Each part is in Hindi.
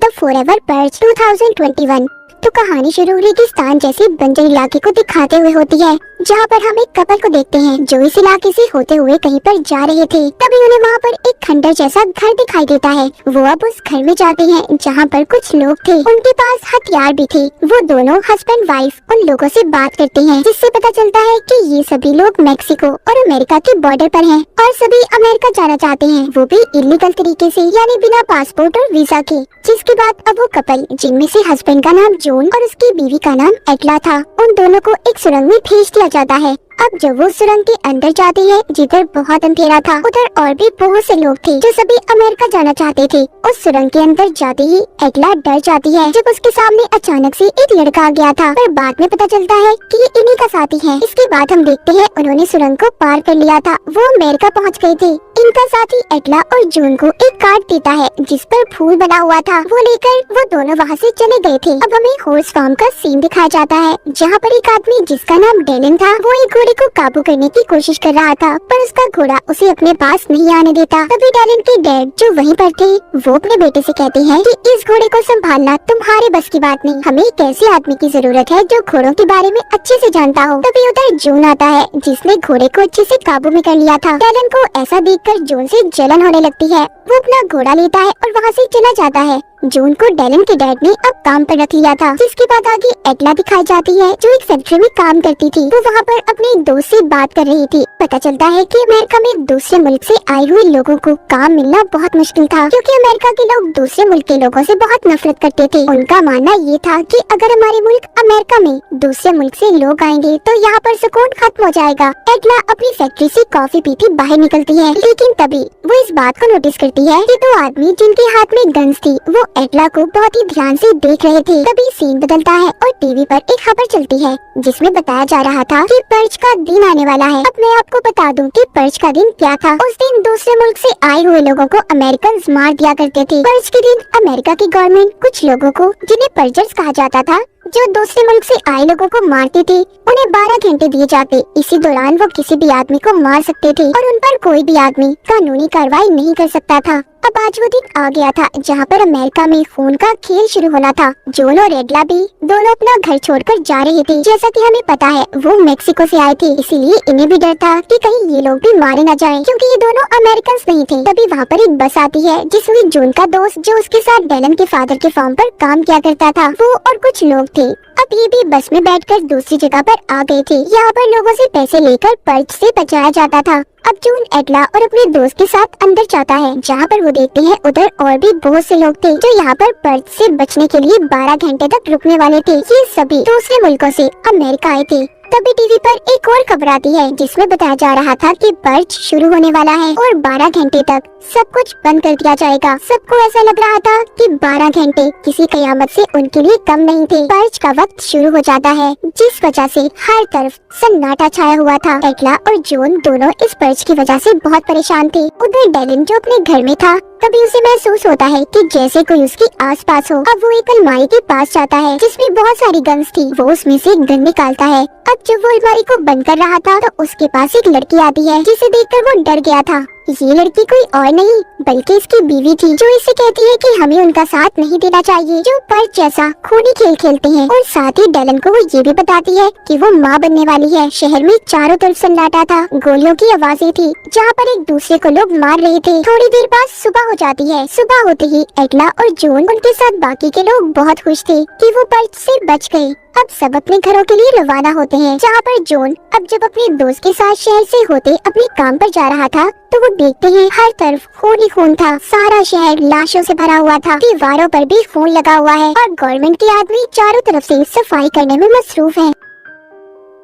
The forever perch 2021। तो कहानी शुरू रेगिस्तान जैसे बंजर इलाके को दिखाते हुए होती है, जहाँ पर हम एक कपल को देखते हैं जो इस इलाके से होते हुए कहीं पर जा रहे थे। तभी उन्हें वहाँ पर एक खंडर जैसा घर दिखाई देता है। वो अब उस घर में जाते हैं जहाँ पर कुछ लोग थे, उनके पास हथियार भी थे। वो दोनों हस्बैंड वाइफ उन लोगों से बात करते हैं, जिससे पता चलता है कि ये सभी लोग मेक्सिको और अमेरिका के बॉर्डर पर हैं और सभी अमेरिका जाना चाहते हैं, वो भी इलीगल तरीके से, यानी बिना पासपोर्ट और वीजा के। जिसके बाद अब वो कपल, जिनमें से हस्बैंड का नाम जॉन और उसकी बीवी का नाम एटला था, उन दोनों को एक सुरंग में भेज दिया जाता है। अब जब वो सुरंग के अंदर जाते हैं, जिधर बहुत अंधेरा था, उधर और भी बहुत से लोग थे जो सभी अमेरिका जाना चाहते थे। उस सुरंग के अंदर जाते ही एटला डर जाती है जब उसके सामने अचानक से एक लड़का आ गया था, पर बाद में पता चलता है कि ये इन्हीं का साथी है। इसके बाद हम देखते हैं उन्होंने सुरंग को पार कर लिया था, वो अमेरिका पहुँच गए थे। इनका साथी एटला और जून को एक कार्ड देता है जिस पर फूल बना हुआ था, वो लेकर वो दोनों वहाँ से चले गए थे। अब हमें हॉर्स फार्म का सीन दिखाया जाता है, जहाँ पर एक आदमी जिसका नाम डेलन था, वो एक घोड़े को काबू करने की कोशिश कर रहा था, पर उसका घोड़ा उसे अपने पास नहीं आने देता। तभी डेलन के डैड जो वहीं पर थे, वो अपने बेटे से कहते हैं कि इस घोड़े को संभालना तुम्हारे बस की बात नहीं, हमें एक ऐसे आदमी की जरूरत है जो घोड़ों के बारे में अच्छे से जानता हो। तभी उधर जून आता है, जिसने घोड़े को अच्छे से काबू में कर लिया था। डेलन को ऐसा देखकर जून से जलन होने लगती है। वो अपना घोड़ा लेता है और वहाँ से चला जाता है। जून को डेलन के डैड ने अब काम पर रख लिया था। जिसके बाद आगे एटला दिखाई जाती है, जो एक फैक्ट्री में काम करती थी। वो वहाँ पर अपने एक दोस्त से बात कर रही थी। पता चलता है कि अमेरिका में दूसरे मुल्क से आए हुए लोगों को काम मिलना बहुत मुश्किल था, क्योंकि अमेरिका के लोग दूसरे मुल्क के लोगों से बहुत नफरत करते थे। उनका मानना ये था कि अगर हमारे मुल्क अमेरिका में दूसरे मुल्क से लोग आएंगे तो यहाँ पर सुकून खत्म हो जाएगा। एटला अपनी फैक्ट्री से कॉफी पीती बाहर निकलती है, लेकिन तभी वो इस बात को नोटिस करती है कि दो आदमी जिनके हाथ में गन्स थी, वो एटला को बहुत ही ध्यान से देख रहे थे। तभी सीन बदलता है और टीवी पर एक खबर चलती है, जिसमें बताया जा रहा था कि पर्च का दिन आने वाला है। अब मैं आपको बता दूं कि पर्च का दिन क्या था। उस दिन दूसरे मुल्क से आए हुए लोगों को अमेरिकन मार दिया करते थे। पर्च के दिन अमेरिका की गवर्नमेंट कुछ लोगों को, जिन्हें पर्जर्स कहा जाता था, जो दूसरे मुल्क से आए लोगों को मारते थे, उन्हें 12 घंटे दिए जाते। इसी दौरान वो किसी भी आदमी को मार सकते थे और उन पर कोई भी आदमी कानूनी कार्रवाई नहीं कर सकता था। अब आज वो दिन आ गया था जहाँ पर अमेरिका में खून का खेल शुरू होना था। जॉन और एटला भी दोनों अपना घर छोड़कर जा रहे थे। जैसा कि हमें पता है वो मेक्सिको से आए थे, इसीलिए इन्हें भी डर था कि कहीं ये लोग भी मारे न जाएं, क्योंकि ये दोनों अमेरिकन नहीं थे। तभी वहाँ पर एक बस आती है, जिसमें जॉन का दोस्त, जो उसके साथ डेलन के फादर के फार्म पर काम किया करता था, वो और कुछ लोग थे। अब ये भी बस में बैठकर दूसरी जगह पर आ गए थे। यहाँ पर लोगों से पैसे लेकर पर्च से बचाया जाता था। अब जून एटला और अपने दोस्त के साथ अंदर जाता है, जहाँ पर वो देखते हैं उधर और भी बहुत से लोग थे जो यहाँ पर पर्च से बचने के लिए 12 घंटे तक रुकने वाले थे। ये सभी दूसरे मुल्कों से अमेरिका आए थे। तभी टीवी पर एक और खबर आती है, जिसमें बताया जा रहा था कि पर्च शुरू होने वाला है और 12 घंटे तक सब कुछ बंद कर दिया जाएगा। सबको ऐसा लग रहा था कि 12 घंटे किसी कयामत से उनके लिए कम नहीं थे। पर्च का वक्त शुरू हो जाता है, जिस वजह से हर तरफ सन्नाटा छाया हुआ था। एटला और जॉन दोनों इस पर्च की वजह से बहुत परेशान थे। उधर डेलन जो अपने घर में था, तभी उसे महसूस होता है कि जैसे कोई उसके आसपास हो। अब वो एक अलमारी के पास जाता है, जिसमें बहुत सारी गन्स थी। वो उसमें से एक गन निकालता है। अब जब वो अलमारी को बंद कर रहा था, तो उसके पास एक लड़की आती है, जिसे देखकर वो डर गया था। ये लड़की कोई और नहीं बल्कि इसकी बीवी थी, जो इसे कहती है कि हमें उनका साथ नहीं देना चाहिए, जो पर्च जैसा खूनी खेल खेलते हैं। और साथ ही डेलन को वो ये भी बताती है कि वो माँ बनने वाली है। शहर में चारों तरफ सन्नाटा था, गोलियों की आवाजें थी, जहाँ पर एक दूसरे को लोग मार रहे थे। थोड़ी देर बाद सुबह हो जाती है। सुबह होते ही एटला और जॉन, उनके साथ बाकी के लोग बहुत खुश थे कि वो पर्च से बच गए। अब सब अपने घरों के लिए रवाना होते हैं, जहाँ पर जॉन अब जब अपने दोस्त के साथ शहर से होते अपने काम पर जा रहा था, तो वो देखते हैं हर तरफ खून ही खून था। सारा शहर लाशों से भरा हुआ था, दीवारों पर भी खून लगा हुआ है और गवर्नमेंट के आदमी चारों तरफ से सफाई करने में मसरूफ हैं।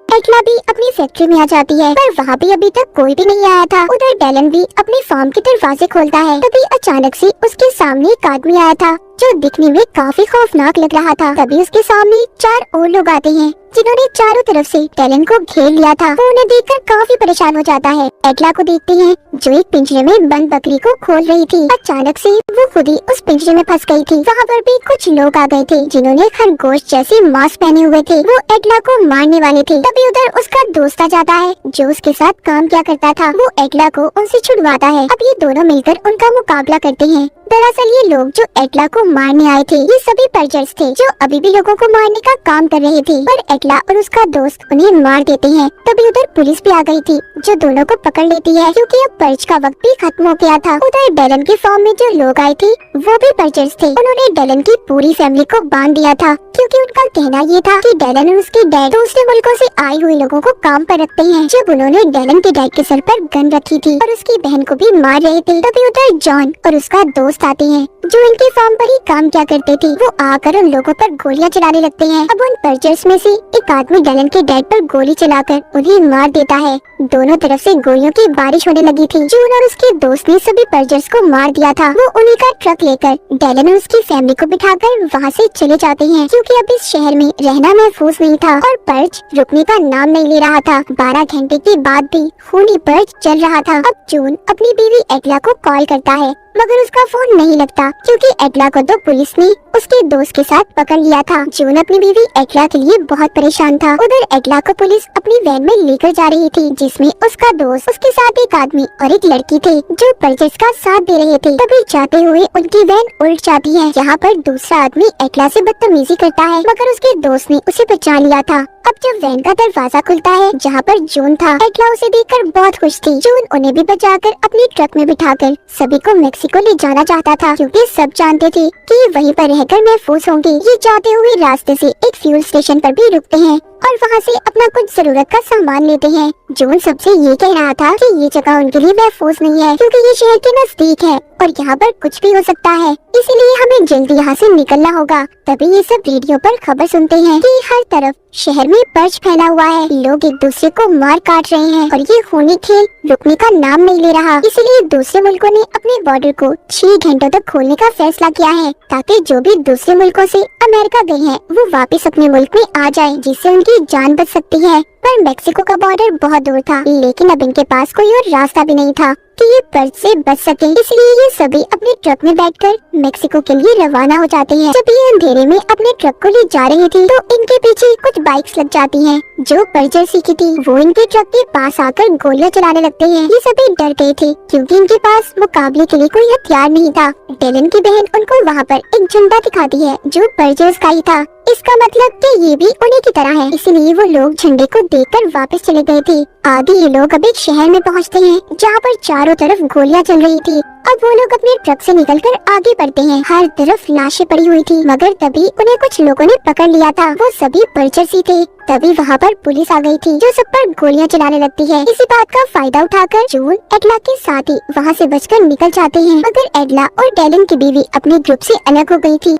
एटला भी अपनी फैक्ट्री में आ जाती है, पर वहाँ भी अभी तक कोई भी नहीं आया था। उधर डेलन भी अपने फार्म के दरवाजे खोलता है। तभी अचानक से उसके सामने एक आदमी आया था, जो दिखने में काफी खौफनाक लग रहा था। तभी उसके सामने 4 और लोग आते हैं, जिन्होंने चारों तरफ से डेलन को घेर लिया था। वो उन्हें देखकर काफी परेशान हो जाता है। एटला को देखते हैं, जो एक पिंजरे में बंद बकरी को खोल रही थी। अचानक से वो खुद ही उस पिंजरे में फंस गई थी। वहाँ पर भी कुछ लोग आ गए थे, जिन्होंने खरगोश जैसे मास्क पहने हुए थे। वो एटला को मारने वाले थे। तभी उधर उसका दोस्त आ जाता है, जो उसके साथ काम किया करता था। वो एटला को उनसे छुड़वाता है। अब ये दोनों मिलकर उनका मुकाबला करते हैं। दरअसल ये लोग जो एटला को मारने आए थे ये सभी पर्जर्स थे जो अभी भी लोगों को मारने का काम कर रहे थे, पर एटला और उसका दोस्त उन्हें मार देते हैं। तभी उधर पुलिस भी आ गई थी जो दोनों को पकड़ लेती है क्योंकि अब पर्ज का वक्त भी खत्म हो गया था। उधर डेलन के फॉर्म में जो लोग आए थे वो भी पर्जर्स थे। उन्होंने डेलन की पूरी फैमिली को बांध दिया था क्योंकि उनका कहना ये था कि डेलन और उसके डैड दूसरे मुल्कों से आए हुए लोगों को काम पर रखते हैं। जब उन्होंने डेलन के डैड के सर पर गन रखी थी और उसकी बहन को भी मार रहे थे, तभी उधर जॉन और उसका दोस्त आते हैं जो इनके फार्म पर ही काम क्या करते थे। वो आकर उन लोगों पर गोलियां चलाने लगते हैं। अब उन पर्जर्स में से एक आदमी डेलन के डैड पर गोली चलाकर उन्हें मार देता है। दोनों तरफ से गोलियों की बारिश होने लगी थी। जून और उसके दोस्त ने सभी पर्जर्स को मार दिया था। वो उन्हीं का ट्रक लेकर डेलन और उसकी फैमिली को बिठाकर वहाँ से चले जाते हैं क्योंकि अब इस शहर में रहना महफूज नहीं था और पर्ज रुकने का नाम नहीं ले रहा था। 12 घंटे के बाद भी खूनी पर्ज चल रहा था। अब जून अपनी बीवी एटला को कॉल करता है मगर उसका फोन नहीं लगता क्योंकि एटला को तो पुलिस ने उसके दोस्त के साथ पकड़ लिया था। जून अपनी बीवी एटला के लिए बहुत परेशान था। उधर एटला को पुलिस अपनी वैन में लेकर जा रही थी जिसमें उसका दोस्त, उसके साथ एक आदमी और एक लड़की थे जो पर्जर्स का साथ दे रहे थे। तभी जाते हुए उनकी वैन उल्ट जाती है। यहाँ पर दूसरा आदमी एटला से बदतमीजी करता है मगर उसके दोस्त ने उसे बचा लिया था। अब जब वैन का दरवाजा खुलता है जहाँ पर जून था, एटला उसे देखकर बहुत खुश थी। जून उन्हें भी बचाकर अपने ट्रक में बिठाकर सभी को मेक्सिको ले जाना चाहता था क्योंकि सब जानते थे कि वहीं पर रहकर महफूज होंगे। ये जाते हुए रास्ते से एक फ्यूल स्टेशन पर भी रुकते हैं और वहाँ से अपना कुछ जरूरत का सामान लेते हैं। जून सबसे ये कह रहा था कि ये जगह उनके लिए महफूज नहीं है क्योंकि ये शहर के नजदीक है और यहाँ पर कुछ भी हो सकता है, इसीलिए हमें जल्दी यहाँ से निकलना होगा। तभी ये सब रेडियो पर खबर सुनते हैं कि हर तरफ शहर में पर्ज फैला हुआ है, लोग एक दूसरे को मार काट रहे हैं और ये खूनी खेल रुकने का नाम नहीं ले रहा। इसलिए दूसरे मुल्कों ने अपने बॉर्डर को 6 घंटों तक खोलने का फैसला किया है ताकि जो भी दूसरे मुल्कों से अमेरिका गए हैं वो वापस अपने मुल्क में आ जाए, जिससे उनकी जान बच सकती है। पर मेक्सिको का बॉर्डर बहुत दूर था, लेकिन अब इनके पास कोई और रास्ता भी नहीं था कि ये पर्ज से बच सके। इसलिए ये सभी अपने ट्रक में बैठकर मेक्सिको के लिए रवाना हो जाते हैं। जब ये अंधेरे में अपने ट्रक को ले जा रहे थे तो इनके पीछे कुछ बाइक्स लग जाती हैं जो पर्जर सीखी थी। वो इनके ट्रक के पास आकर गोलियां चलाने लगते हैं। ये सभी डर गए थे क्योंकि इनके पास मुकाबले के लिए कोई हथियार नहीं था। डेलन की बहन उनको वहाँ पर एक झंडा दिखाती है जो पर्जर्स का ही था। इसका मतलब कि ये भी उन्हीं की तरह है, इसलिए वो लोग झंडे को देखकर वापस चले गए थे। आगे ये लोग अब एक शहर में पहुंचते हैं जहाँ पर चारों तरफ गोलियां चल रही थी। अब वो लोग अपने ट्रक से निकलकर आगे बढ़ते हैं। हर तरफ लाशें पड़ी हुई थी मगर तभी उन्हें कुछ लोगों ने पकड़ लिया था। वो सभी पर्जर्स ही थे। तभी वहाँ पर पुलिस आ गई थी जो सब पर गोलियां चलाने लगती है। इसी बात का फायदा उठाकर जून एटला के साथ ही वहाँ से बचकर निकल जाते हैं मगर एटला और डेलन की बीवी अपने ग्रुप से अलग हो गई थी।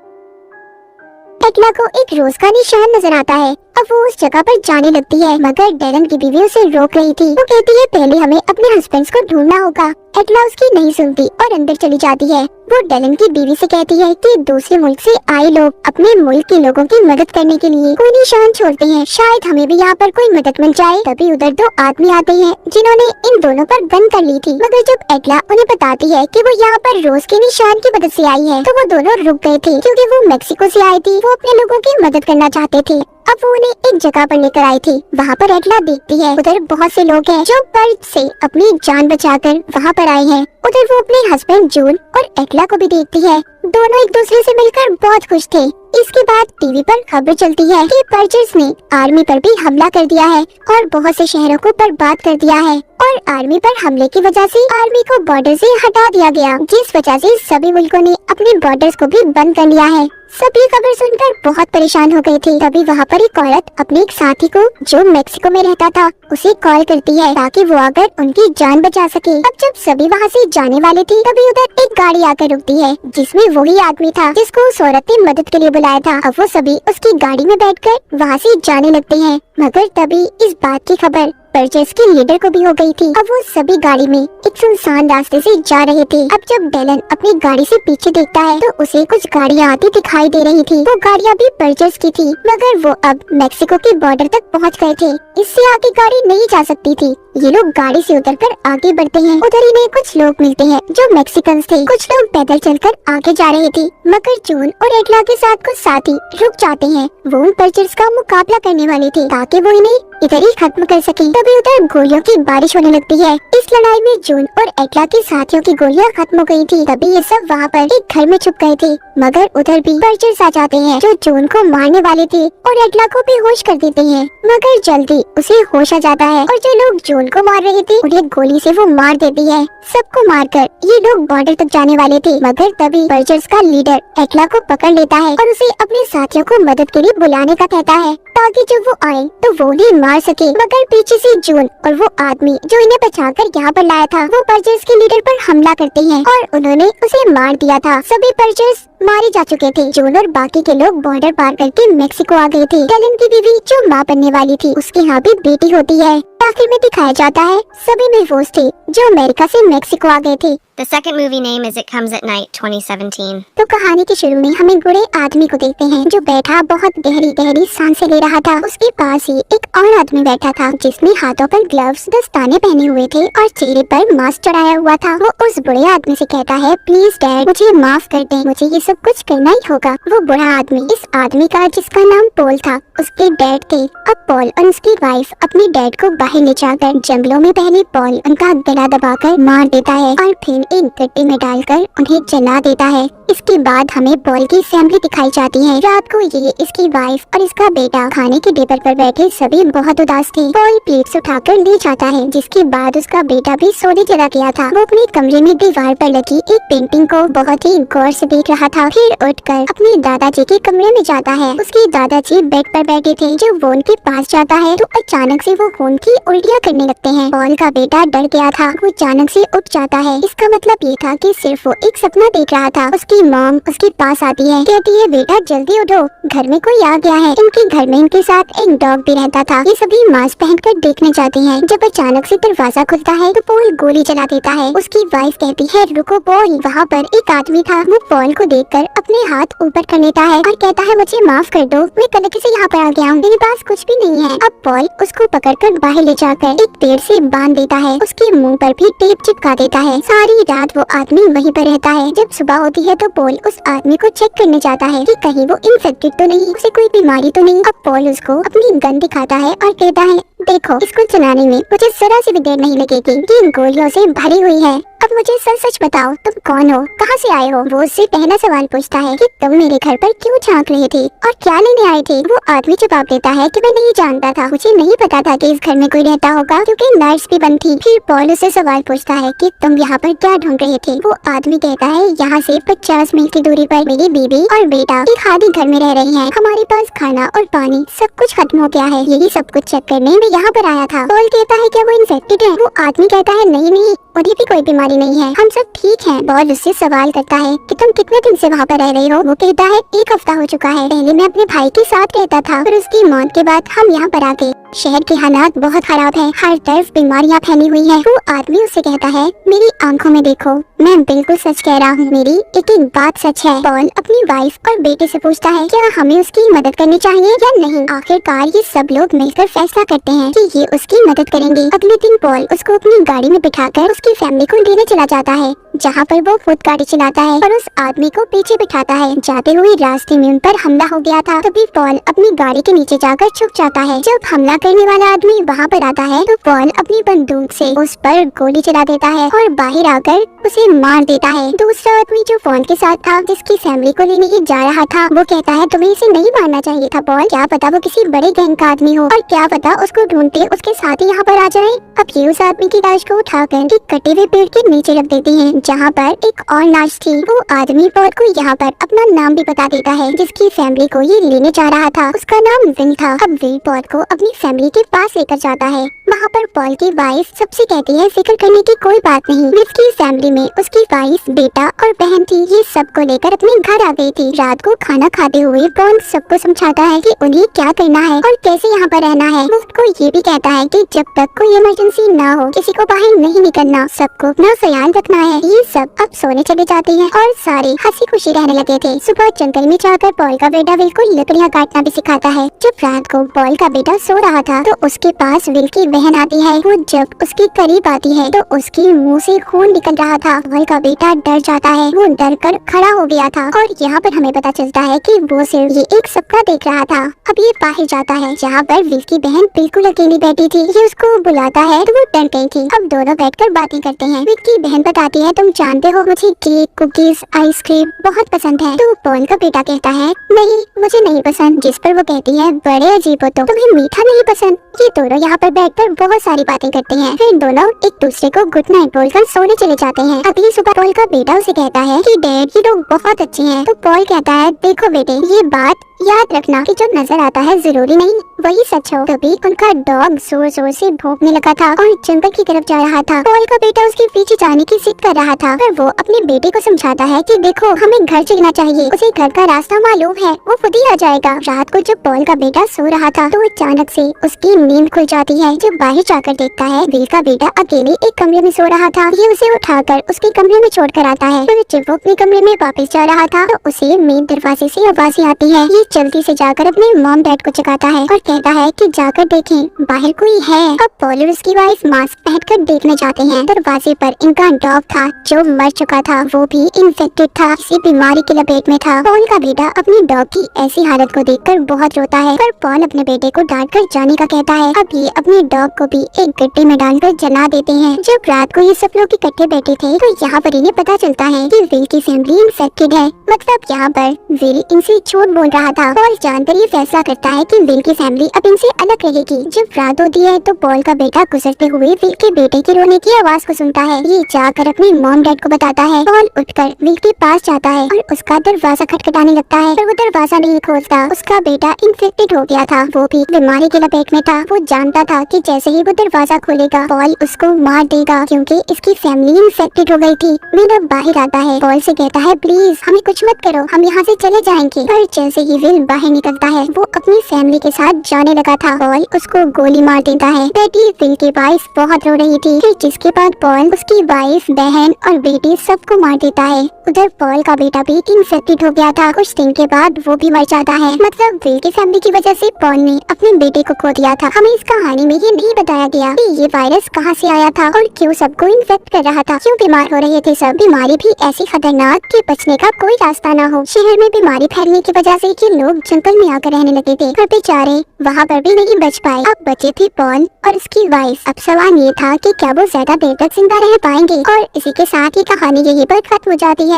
एटला को एक रोज का निशान नजर आता है। अब वो उस जगह पर जाने लगती है मगर डेलन की बीवी उसे रोक रही थी। वो कहती है पहले हमें अपने हस्बैंड को ढूंढना होगा। एटला उसकी नहीं सुनती और अंदर चली जाती है। वो डेलन की बीवी से कहती है कि दूसरे मुल्क से आए लोग अपने मुल्क के लोगों की मदद करने के लिए कोई निशान छोड़ते हैं, शायद हमें भी यहाँ पर कोई मदद मिल जाए। तभी उधर 2 आदमी आते हैं जिन्होंने इन दोनों पर गन कर ली थी मगर जब एटला उन्हें बताती है कि वो यहाँ पर रोज के निशान की मदद से आई है तो वो दोनों रुक गए थे क्योंकि वो मेक्सिको से आई थी। वो अपने लोगों की मदद करना चाहते थे। अब वो उन्हें एक जगह पर लेकर आई थी। वहाँ पर एटला देखती है उधर बहुत से लोग हैं जो पर्ज से अपनी जान बचाकर वहाँ पर आए हैं। उधर वो अपने हस्बैंड जून और एटला को भी देखती है। दोनों एक दूसरे से मिलकर बहुत खुश थे। इसके बाद टीवी पर खबर चलती है कि पर्जर्स ने आर्मी पर भी हमला कर दिया है और बहुत से शहरों को बर्बाद कर दिया है और आर्मी पर हमले की वजह से आर्मी को बॉर्डर से हटा दिया गया, जिस वजह से सभी मुल्कों ने अपने बॉर्डर्स को भी बंद कर लिया है। सभी खबर सुनकर बहुत परेशान हो गए थे। तभी वहाँ पर एक औरत अपने एक साथी को जो मेक्सिको में रहता था उसे कॉल करती है ताकि वो आकर उनकी जान बचा सके। अब जब सभी वहाँ से जाने वाले थे तभी उधर एक गाड़ी आकर रुकती है जिसमें वही आदमी था जिसको उस औरत ने मदद के लिए बुलाया था। अब वो सभी उसकी गाड़ी में बैठकर वहाँ से जाने लगते हैं मगर तभी इस बात की खबर पर्जर्स के लीडर को भी हो गई थी। अब वो सभी गाड़ी में एक सुनसान रास्ते से जा रहे थे। अब जब डेलन अपनी गाड़ी से पीछे देखता है तो उसे कुछ गाड़ियाँ आती दिखाई दे रही थी। वो गाड़ियाँ भी पर्जर्स की थी मगर वो अब मेक्सिको के बॉर्डर तक पहुँच गए थे, इससे आगे गाड़ी नहीं जा सकती थी। ये लोग गाड़ी से उतरकर आगे बढ़ते हैं। उधर इन्हें कुछ लोग मिलते हैं जो मैक्सिकन्स थे। कुछ लोग पैदल चलकर आगे जा रहे थे मगर जून और एटला के साथ कुछ साथी रुक जाते हैं। वो उन पर्जर्स का मुकाबला करने वाले थे ताकि वो इन्हें इधर ही खत्म कर सके। तभी उधर गोलियों की बारिश होने लगती है। इस लड़ाई में जून और एटला के साथियों की गोलियां खत्म हो गई थी। तभी ये सब वहाँ पर एक घर में छुप गए थे, मगर उधर भी बर्चर्स आ जाते हैं जो जून को मारने वाले थे और एटला को बेहोश कर देते हैं। मगर जल्दी उसे होश आ जाता है और जो लोग जून को मार रहे थे उन्हें गोली से वो मार देती है। सबको मारकर ये लोग बॉर्डर तक जाने वाले थे, मगर तभी बर्चर्स का लीडर एटला को पकड़ लेता है और उसे अपने साथियों को मदद के लिए बुलाने का कहता है, ताकि जब वो आए तो वो उन्हें मार सके। मगर पीछे से जून और वो आदमी जो इन्हें बचाकर यहाँ पर लाया था वो बर्चर्स के लीडर पर हमला करते हैं और उन्होंने उसे मार दिया था। सभी बर्चर्स मारे जा चुके थे। जून और बाकी के लोग बॉर्डर पार करके मेक्सिको आ गए थे। टैलन की बीवी जो माँ बनने वाली थी उसके यहाँ भी बेटी होती है। आखिर में दिखाया जाता है सभी महफूज थे जो अमेरिका से मेक्सिको आ गए थे। The second movie name is It Comes at Night 2017. तो कहानी के शुरू में हम एक बूढ़े आदमी को देखते हैं जो बैठा बहुत गहरी गहरी सांसें ले रहा था। उसके पास ही एक और आदमी बैठा था जिसने हाथों पर ग्लव्स दस्ताने पहने हुए थे और चेहरे पर मास्क चढ़ाया हुआ था। वो उस बूढ़े आदमी से कहता है, प्लीज डैड मुझे माफ कर दें, मुझे ये सब कुछ करना ही होगा। वो बूढ़ा आदमी इस आदमी का जिसका नाम पॉल था उसके डैड थे। अब पॉल और उसकी वाइफ अपने डैड को बाहर ले जाकर जंगलों में पहले पॉल उनका गला दबाकर मार देता है और फिर एक गड्ढे में डालकर उन्हें जला देता है। इसके बाद हमें पॉल की फैमिली दिखाई जाती है। रात को ये इसकी वाइफ और इसका बेटा खाने के टेबल पर बैठे सभी बहुत उदास थे। पॉल प्लेट्स उठाकर ले जाता है, जिसके बाद उसका बेटा भी सोने चला गया था। वो अपने कमरे में दीवार पर लगी एक पेंटिंग को बहुत ही गौर से देख रहा था। फिर उठकर अपने दादाजी के कमरे में जाता है। उसके दादाजी बेड पर बैठे थे। जब वो उनके पास जाता है तो अचानक से वो खून की उल्टियाँ करने लगते हैं। पॉल का बेटा डर गया था, वो अचानक से उठ जाता है। इसका मतलब ये था कि सिर्फ वो एक सपना देख रहा था। उसकी मॉम उसके पास आती है, कहती है बेटा जल्दी उठो, घर में कोई आ गया है। इनके घर में इनके साथ एक डॉग भी रहता था। ये सभी मास्क पहनकर देखने जाते हैं। जब अचानक से दरवाजा खुलता है तो पॉल गोली चला देता है। उसकी वाइफ कहती है, रुको पॉल। वहाँ पर एक आदमी था। वो पॉल को देखकर अपने हाथ ऊपर कर लेता है और कहता है, मुझे माफ कर दो, मैं गलती से यहाँ पर आ गया हूँ, मेरे पास कुछ भी नहीं है। अब पॉल उसको पकड़कर बाहर ले जाकर एक पेड़ से बांध देता है। उसके मुंह पर भी टेप चिपका देता है। सारी रात वो आदमी वहीं पर रहता है। जब सुबह होती है तो पॉल उस आदमी को चेक करने जाता है कि कहीं वो इन्फेक्टेड तो नहीं, उसे कोई बीमारी तो नहीं। अब पॉल उसको अपनी गन दिखाता है और कहता है, देखो इसको चलाने में मुझे जरा सी भी देर नहीं लगेगी, ये गोलियों से भरी हुई है। अब मुझे सच सच बताओ, तुम कौन हो, कहाँ से आए हो? वो उससे पहला सवाल पूछता है कि तुम मेरे घर पर क्यों झांक रहे थे और क्या लेने आए थे? वो आदमी जवाब देता है कि मैं नहीं जानता था, मुझे नहीं पता था कि इस घर में कोई रहता होगा, क्योंकि नर्स भी बंद थी। फिर पॉल उससे सवाल पूछता है कि तुम यहाँ पर क्या ढूंढ रहे थे? वो आदमी कहता है, यहाँ से 50 मील की दूरी पर मेरी बीबी और बेटा एक खाली घर में रह रहे हैं। हमारे पास खाना और पानी सब कुछ खत्म हो गया है, यही सब कुछ चेक करने में यहाँ पर आया था। पॉल कहता है, क्या वो इन्फेक्टेड है? वो आदमी कहता है, नहीं नहीं, उन्हें भी कोई बीमारी नहीं है, हम सब ठीक हैं। पॉल उससे सवाल करता है कि तुम कितने दिन से वहाँ पर रह रही हो? वो कहता है, 1 हफ्ता हो चुका है। पहले मैं अपने भाई के साथ रहता था, फिर उसकी मौत के बाद हम यहाँ पर आ गए। शहर के हालात बहुत खराब है, हर तरफ बीमारियाँ फैली हुई है। वो आदमी उससे कहता है, मेरी आंखों में देखो, मैं बिल्कुल सच कह रहा हूँ, मेरी एक एक बात सच है। पॉल अपनी वाइफ और बेटे से पूछता है, क्या हमें उसकी मदद करनी चाहिए या नहीं? आखिरकार ये सब लोग मिलकर फैसला करते हैं कि ये उसकी मदद करेंगे। अगले दिन पॉल उसको अपनी गाड़ी में बिठाकर उसकी फैमिली को लेने चला जाता है, जहाँ पर वो खुद गाड़ी चलाता है और उस आदमी को पीछे बिठाता है। जाते हुए रास्ते में उन पर हमला हो गया था। तभी पॉल अपनी गाड़ी के नीचे जाकर छुप जाता है। जब हमला करने वाला आदमी वहाँ पर आता है तो पॉल अपनी बंदूक से उस पर गोली चला देता है और बाहर आकर उसे मार देता है। दूसरा आदमी जो पॉल के साथ था, जिसकी फैमिली को लेने ही जा रहा था, वो कहता है, तुम्हें इसे नहीं मारना चाहिए था पॉल, क्या पता वो किसी बड़े गैंग का आदमी हो और क्या पता उसको ढूंढते उसके साथ ही यहाँ पर आ जाए। अब ये उस आदमी की लाश को उठाकर एक कटे हुए पेड़ के नीचे रख देती है, जहाँ पर एक और लाश थी। वो आदमी पॉल को यहाँ पर अपना नाम भी बता देता है, जिसकी फैमिली को ये लेने जा रहा था, उसका नाम विल था। अब विल पॉल को अपनी फैमिली के पास लेकर जाता है। वहाँ पर पॉल की वाइफ सबसे कहती है, फिक्र करने की कोई बात नहीं, विल की फैमिली में उसकी वाइफ, बेटा और बहन थी, ये सबको लेकर अपने घर आ गई थी। रात को खाना खाते हुए पॉल सबको समझाता है कि उन्हें क्या करना है और कैसे यहाँ पर रहना है। वो उसको ये भी कहता है कि जब तक कोई इमरजेंसी ना हो किसी को बाहर नहीं निकलना, सबको अपना ख्याल रखना है। ये सब अब सोने चले जाते हैं और सारे हंसी खुशी रहने लगे थे। सुबह जंगल में जाकर पॉल का बेटा विल को लकड़ियाँ काटना भी सिखाता है। जब रात को पॉल का बेटा सो रहा था तो उसके पास विल की बहन आती है। वो जब उसके करीब आती है तो उसके मुंह से खून निकल रहा था। पॉल का बेटा डर जाता है, वो डर कर खड़ा हो गया था और यहाँ पर हमें पता चलता है कि वो सिर्फ ये एक सपना देख रहा था। अब ये बाहर जाता है जहाँ पर विल की बहन बिल्कुल अकेली बैठी थी। ये उसको बुलाता है तो वो डर गई थी। अब दोनों बैठकर बातें करते हैं। विल की बहन बताती है, तुम जानते हो मुझे केक, कुकीज, आइसक्रीम बहुत पसंद है। तो पॉल का बेटा कहता है, नहीं मुझे नहीं पसंद। जिस पर वो कहती है, बड़े अजीब हो तुम, तुम्हें मीठा नहीं पसंद। ये दोनों यहाँ पर बैठकर बहुत सारी बातें करते हैं। फिर दोनों एक दूसरे को गुड नाइट बोलकर सोने चले जाते हैं। अगली सुबह पॉल का बेटा उसे कहता है कि डैड ये लोग बहुत अच्छे हैं। तो पॉल कहता है, देखो बेटे ये बात याद रखना कि जो नजर आता है जरूरी नहीं वही सच हो। तभी उनका डॉग जोर जोर से भौंकने लगा था और जंगल की तरफ जा रहा था। पॉल का बेटा उसके पीछे जाने की जिद कर रहा था, पर वो अपने बेटे को समझाता है कि देखो हमें घर चलना चाहिए, उसे घर का रास्ता मालूम है, वो खुद ही आ जाएगा। रात को जब पॉल का बेटा सो रहा था तो अचानक से उसकी नींद खुल जाती है। जब बाहर जाकर देखता है विल का बेटा अकेले एक कमरे में सो रहा था। ये उसे उठाकर उसके कमरे में छोड़कर आता है। फिर जब वो अपने कमरे में वापस जा रहा था तो उसे मेन दरवाजे से आवाज़ आती है। ये जल्दी से जाकर अपने मॉम डैड को जगाता है और कहता है कि जाकर देखें बाहर कोई है। अब पॉल और उसकी वाइफ मास्क पहनकर देखने जाते हैं। दरवाजे पर इनका डॉग था जो मर चुका था, वो भी इन्फेक्टेड था, किसी बीमारी की लपेट में था। पॉल का बेटा अपने डॉग की ऐसी हालत को देखकर बहुत रोता है, पर पॉल अपने बेटे को डांटकर जाने का कहता है। अब ये अपने डॉग को भी एक गड्ढे में डालकर जला देते हैं। जब रात को ये सब लोग इकट्ठे बैठे थे तो यहाँ पर इन्हें पता चलता है कि विल की फैमिली इन्फेक्टेड है। मतलब यहाँ पर विल इनसे झूठ बोल रहा था। पॉल जानकर ये फैसला करता है कि विल की फैमिली अब इनसे अलग रहेगी। जब रात होती है तो पॉल का बेटा गुजरते हुए विल के बेटे के रोने की आवाज को सुनता है। ये जाकर अपने मॉम डैड को बताता है। पॉल उठकर विल के पास जाता है और उसका दरवाजा खटखटाने लगता है, पर वो दरवाजा नहीं खोलता। उसका बेटा इन्फेक्टेड हो गया था, वो भी बीमारी की लपेट में था। वो जानता था कि जैसे ही वो दरवाजा खोलेगा पॉल उसको मार देगा क्योंकि इसकी फैमिली इन्फेक्टेड हो गई थी। विल अब बाहर आता है, पॉल से कहता है, प्लीज हमें कुछ मत करो, हम यहाँ से चले जाएंगे। पर जैसे ही विल बाहर निकलता है वो अपनी फैमिली के साथ जाने लगा था। पॉल उसको गोली मार देता है। बेटी विल की वाइफ बहुत रो रही थी, फिर जिसके बाद पॉल उसकी वाइफ, बहन और बेटी सबको मार देता है। उधर पॉल का बेटा भी इन्फेक्टेड हो गया था। कुछ दिन के बाद वो भी मर जाता है। मतलब विल की फैमिली की वजह से पॉल ने अपने बेटे को खो दिया था। हमें इस कहानी में ये नहीं बताया गया कि ये वायरस कहाँ से आया था और क्यों सबको इन्फेक्ट कर रहा था, क्यों बीमार हो रहे थे सब। बीमारी भी ऐसी खतरनाक कि बचने का कोई रास्ता न हो। शहर में बीमारी फैलने की वजह से कि लोग जंगल में आकर रहने लगे थे, पर बेचारे वहाँ पर भी नहीं बच पाए। अब बचे थे पॉल और उसकी वाइफ। अब सवाल ये था कि क्या वो ज्यादा देर तक जिंदा रह पाएंगे। और इसी के साथ ही कहानी यहीं पर खत्म हो जाती है।